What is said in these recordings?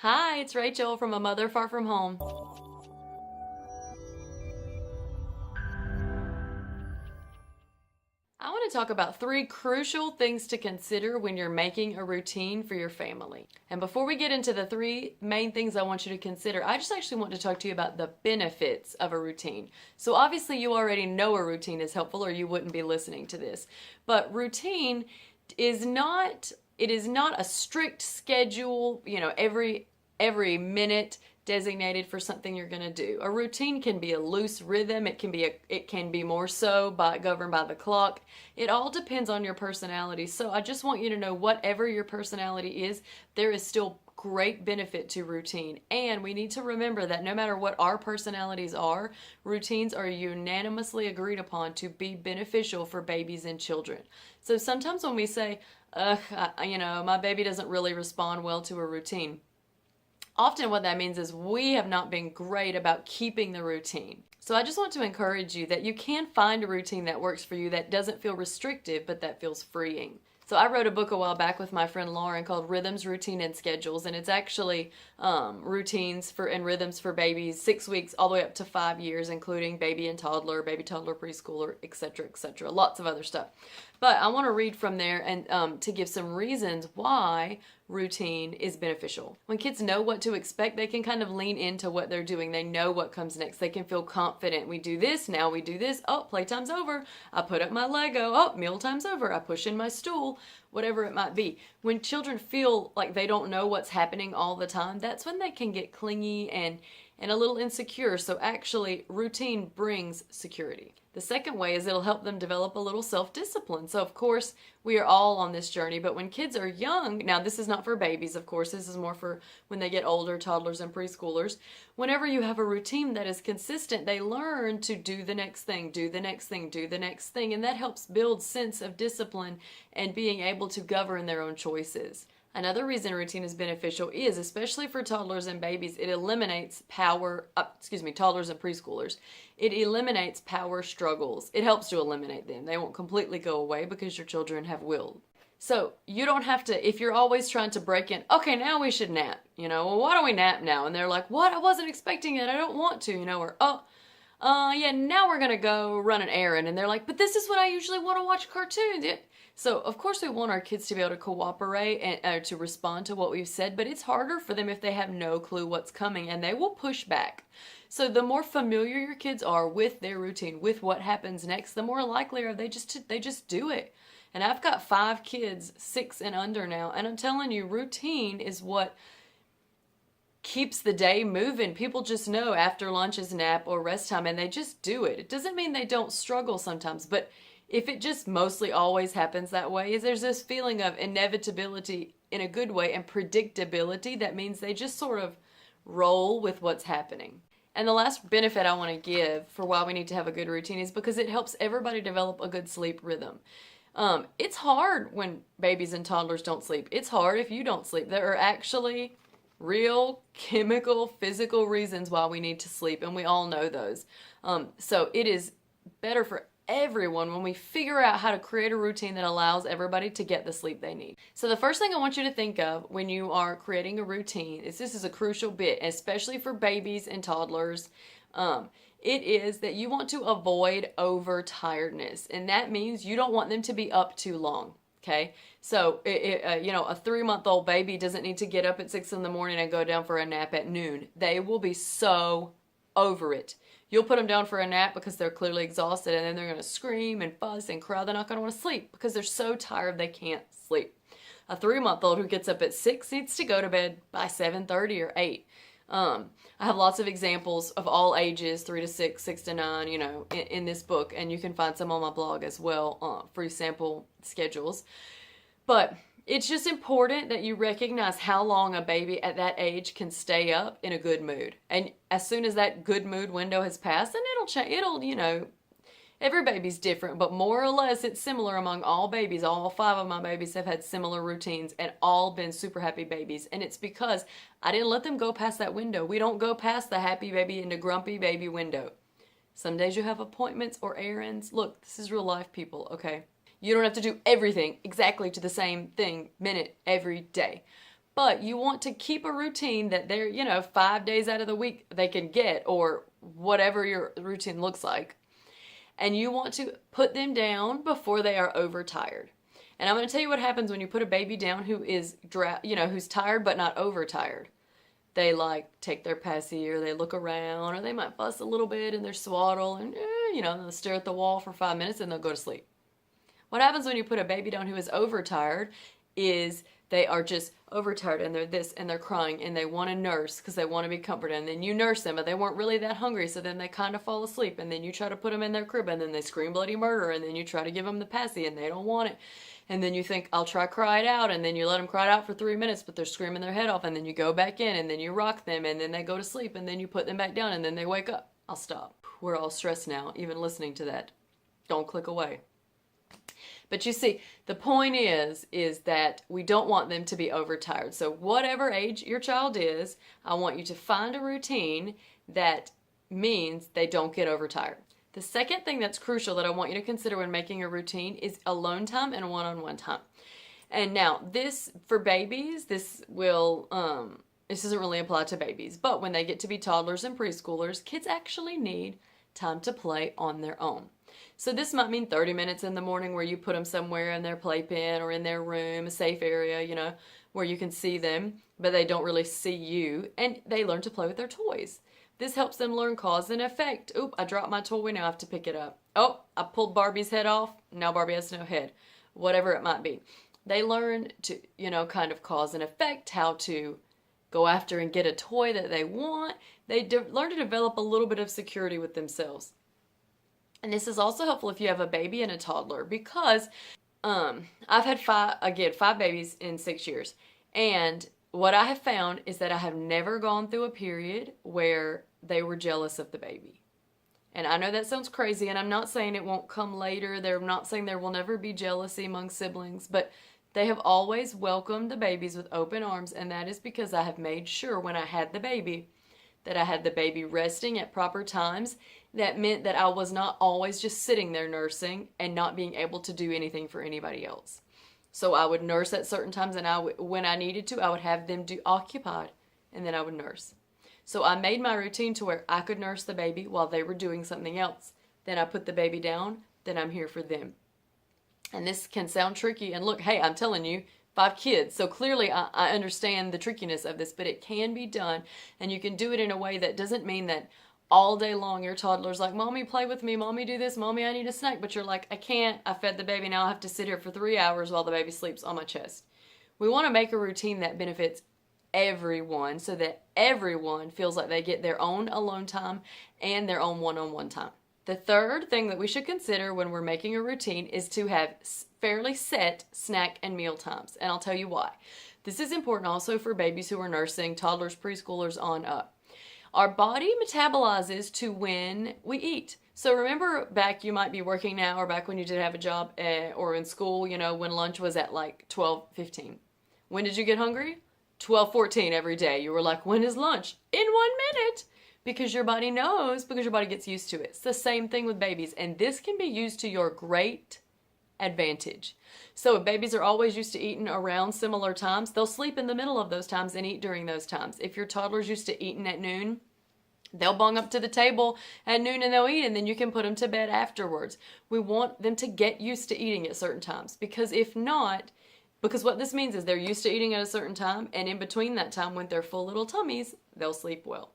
Hi, it's Rachel from A Mother Far From Home. I want to talk about 3 crucial things to consider when you're making a routine for your family. And before we get into the 3 main things I want you to consider, I just actually want to talk to you about the benefits of a routine. So obviously you already know a routine is helpful or you wouldn't be listening to this. But routine is not a strict schedule, every minute designated for something you're going to do. A routine can be a loose rhythm. It can be more so governed by the clock. It all depends on your personality. So I just want you to know, whatever your personality is, there is still great benefit to routine. And we need to remember that no matter what our personalities are, routines are unanimously agreed upon to be beneficial for babies and children. So sometimes when we say, my baby doesn't really respond well to a routine, often what that means is we have not been great about keeping the routine. So I just want to encourage you that you can find a routine that works for you that doesn't feel restrictive, but that feels freeing. So I wrote a book a while back with my friend Lauren called Rhythms, Routine, and Schedules, and it's actually routines and rhythms for babies 6 weeks all the way up to 5 years, including baby toddler, preschooler, etc., etc. Lots of other stuff. But I want to read from there and to give some reasons why routine is beneficial. When kids know what to expect, they can kind of lean into what they're doing. They know what comes next. They can feel confident. We do this, now we do this. Oh, playtime's over. I put up my Lego. Oh, mealtime's over. I push in my stool. Whatever it might be. When children feel like they don't know what's happening all the time, that's when they can get clingy and a little insecure. So actually, routine brings security. The second way is it'll help them develop a little self-discipline. So of course, we are all on this journey, but when kids are young, now this is not for babies, of course, this is more for when they get older, toddlers and preschoolers. Whenever you have a routine that is consistent, they learn to do the next thing, do the next thing, do the next thing, and that helps build sense of discipline and being able to govern their own choices. Another reason routine is beneficial is, especially for toddlers and babies, it eliminates toddlers and preschoolers. It eliminates power struggles. It helps to eliminate them. They won't completely go away because your children have will. So you don't have to, if you're always trying to break in, okay, now we should nap, well, why don't we nap now? And they're like, what? I wasn't expecting it. I don't want to, or, yeah, now we're going to go run an errand. And they're like, but this is what I usually want to watch cartoons. So, of course, we want our kids to be able to cooperate and to respond to what we've said, but it's harder for them if they have no clue what's coming, and they will push back. So the more familiar your kids are with their routine, with what happens next, the more likely are they just do it. And I've got 5 kids, 6 and under now, and I'm telling you, routine is what keeps the day moving. People just know after lunch is nap or rest time, and they just do it. It doesn't mean they don't struggle sometimes, but if it just mostly always happens that way, there's this feeling of inevitability in a good way and predictability that means they just sort of roll with what's happening. And the last benefit I want to give for why we need to have a good routine is because it helps everybody develop a good sleep rhythm. It's hard when babies and toddlers don't sleep. It's hard if you don't sleep. There are actually real chemical, physical reasons why we need to sleep, and we all know those. So it is better for everyone when we figure out how to create a routine that allows everybody to get the sleep they need. So the first thing I want you to think of when you are creating a routine is this is a crucial bit, especially for babies and toddlers. It is that you want to avoid overtiredness, and that means you don't want them to be up too long. Okay, so a 3-month-old baby doesn't need to get up at 6 in the morning and go down for a nap at noon. They will be so over it. You'll put them down for a nap because they're clearly exhausted, and then they're going to scream and fuss and cry. They're not going to want to sleep because they're so tired they can't sleep. A 3-month-old who gets up at 6 needs to go to bed by 7:30 or 8. I have lots of examples of all ages, 3 to 6, 6 to 9, in this book, and you can find some on my blog as well, free sample schedules. But it's just important that you recognize how long a baby at that age can stay up in a good mood. And as soon as that good mood window has passed, then it'll change. Every baby's different, but more or less it's similar among all babies. All 5 of my babies have had similar routines and all been super happy babies. And it's because I didn't let them go past that window. We don't go past the happy baby into grumpy baby window. Some days you have appointments or errands. Look, this is real life, people, okay? You don't have to do everything exactly to the same thing, minute, every day. But you want to keep a routine that they're, 5 days out of the week they can get, or whatever your routine looks like. And you want to put them down before they are overtired. And I'm going to tell you what happens when you put a baby down who is, who's tired but not overtired. They take their passy, or they look around, or they might fuss a little bit and they're swaddle and, they'll stare at the wall for 5 minutes and they'll go to sleep. What happens when you put a baby down who is overtired is they are just overtired and they're this and they're crying and they want to nurse because they want to be comforted, and then you nurse them but they weren't really that hungry, so then they kind of fall asleep, and then you try to put them in their crib and then they scream bloody murder, and then you try to give them the passy and they don't want it, and then you think I'll cry it out, and then you let them cry it out for 3 minutes but they're screaming their head off, and then you go back in and then you rock them and then they go to sleep, and then you put them back down and then they wake up. I'll stop. We're all stressed now even listening to that. Don't click away. But you see, the point is that we don't want them to be overtired. So whatever age your child is, I want you to find a routine that means they don't get overtired. The second thing that's crucial that I want you to consider when making a routine is alone time and one-on-one time. And now this, for babies, this doesn't really apply to babies, but when they get to be toddlers and preschoolers, kids actually need time to play on their own. So this might mean 30 minutes in the morning where you put them somewhere in their playpen or in their room, a safe area, where you can see them, but they don't really see you, and they learn to play with their toys. This helps them learn cause and effect. Oop, I dropped my toy, now I have to pick it up. Oh, I pulled Barbie's head off, now Barbie has no head. Whatever it might be. They learn to, kind of cause and effect, how to go after and get a toy that they want. They learn to develop a little bit of security with themselves. And this is also helpful if you have a baby and a toddler, because I've had five babies in 6 years. And what I have found is that I have never gone through a period where they were jealous of the baby. And I know that sounds crazy, and I'm not saying it won't come later. They're not saying there will never be jealousy among siblings, but they have always welcomed the babies with open arms, and that is because I have made sure when I had the baby that I had the baby resting at proper times. That meant that I was not always just sitting there nursing and not being able to do anything for anybody else. So I would nurse at certain times, and when I needed to, I would have them occupied, and then I would nurse. So I made my routine to where I could nurse the baby while they were doing something else. Then I put the baby down, then I'm here for them. And this can sound tricky, and look, hey, I'm telling you, 5 kids, so clearly I understand the trickiness of this, but it can be done, and you can do it in a way that doesn't mean that all day long your toddler's like, Mommy, play with me, Mommy, do this, Mommy, I need a snack, but you're like, I can't, I fed the baby, now I have to sit here for 3 hours while the baby sleeps on my chest. We want to make a routine that benefits everyone, so that everyone feels like they get their own alone time and their own one-on-one time. The third thing that we should consider when we're making a routine is to have fairly set snack and meal times, and I'll tell you why. This is important also for babies who are nursing, toddlers, preschoolers on up. Our body metabolizes to when we eat. So remember back, you might be working now, or back when you did have a job or in school, when lunch was at 12:15. When did you get hungry? 12:14 every day. You were like, when is lunch? In 1 minute. Because your body knows, because your body gets used to it. It's the same thing with babies, and this can be used to your great advantage. So if babies are always used to eating around similar times, they'll sleep in the middle of those times and eat during those times. If your toddler's used to eating at noon, they'll bung up to the table at noon and they'll eat, and then you can put them to bed afterwards. We want them to get used to eating at certain times, because if not, because what this means is they're used to eating at a certain time, and in between that time when they're full little tummies, they'll sleep well.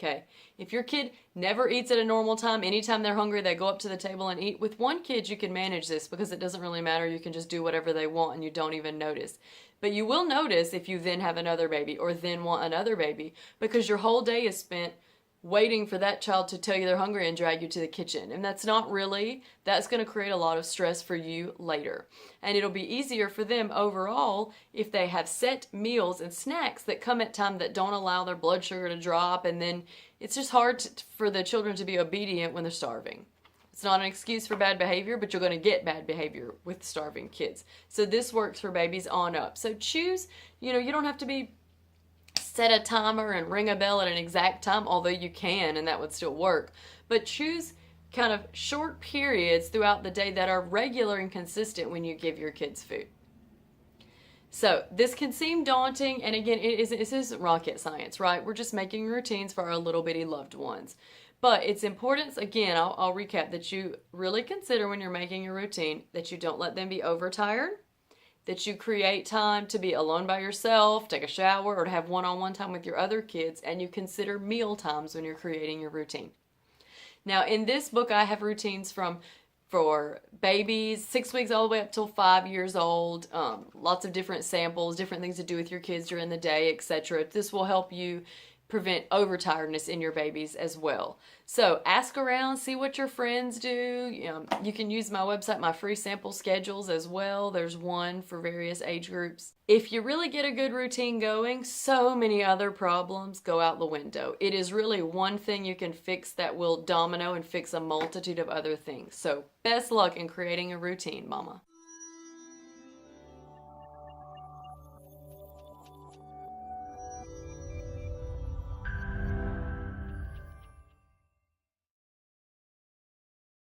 Okay, if your kid never eats at a normal time, anytime they're hungry, they go up to the table and eat. With one kid, you can manage this because it doesn't really matter. You can just do whatever they want and you don't even notice. But you will notice if you then have another baby or then want another baby, because your whole day is spent waiting for that child to tell you they're hungry and drag you to the kitchen. And that's going to create a lot of stress for you later. And it'll be easier for them overall if they have set meals and snacks that come at time that don't allow their blood sugar to drop. And then it's just hard for the children to be obedient when they're starving. It's not an excuse for bad behavior, but you're going to get bad behavior with starving kids. So this works for babies on up. So choose, you don't have to be set a timer and ring a bell at an exact time, although you can, and that would still work. But choose kind of short periods throughout the day that are regular and consistent when you give your kids food. So this can seem daunting, and again, this isn't rocket science, right? We're just making routines for our little bitty loved ones. But it's important, again, I'll recap, that you really consider when you're making a routine that you don't let them be overtired, that you create time to be alone by yourself, take a shower, or to have one-on-one time with your other kids, and you consider meal times when you're creating your routine. Now, in this book, I have routines for babies, 6 weeks all the way up till 5 years old. Lots of different samples, different things to do with your kids during the day, etc. This will help you prevent overtiredness in your babies as well. So ask around, see what your friends do. You can use my website, my free sample schedules as well. There's one for various age groups. If you really get a good routine going, so many other problems go out the window. It is really one thing you can fix that will domino and fix a multitude of other things. So best luck in creating a routine, Mama.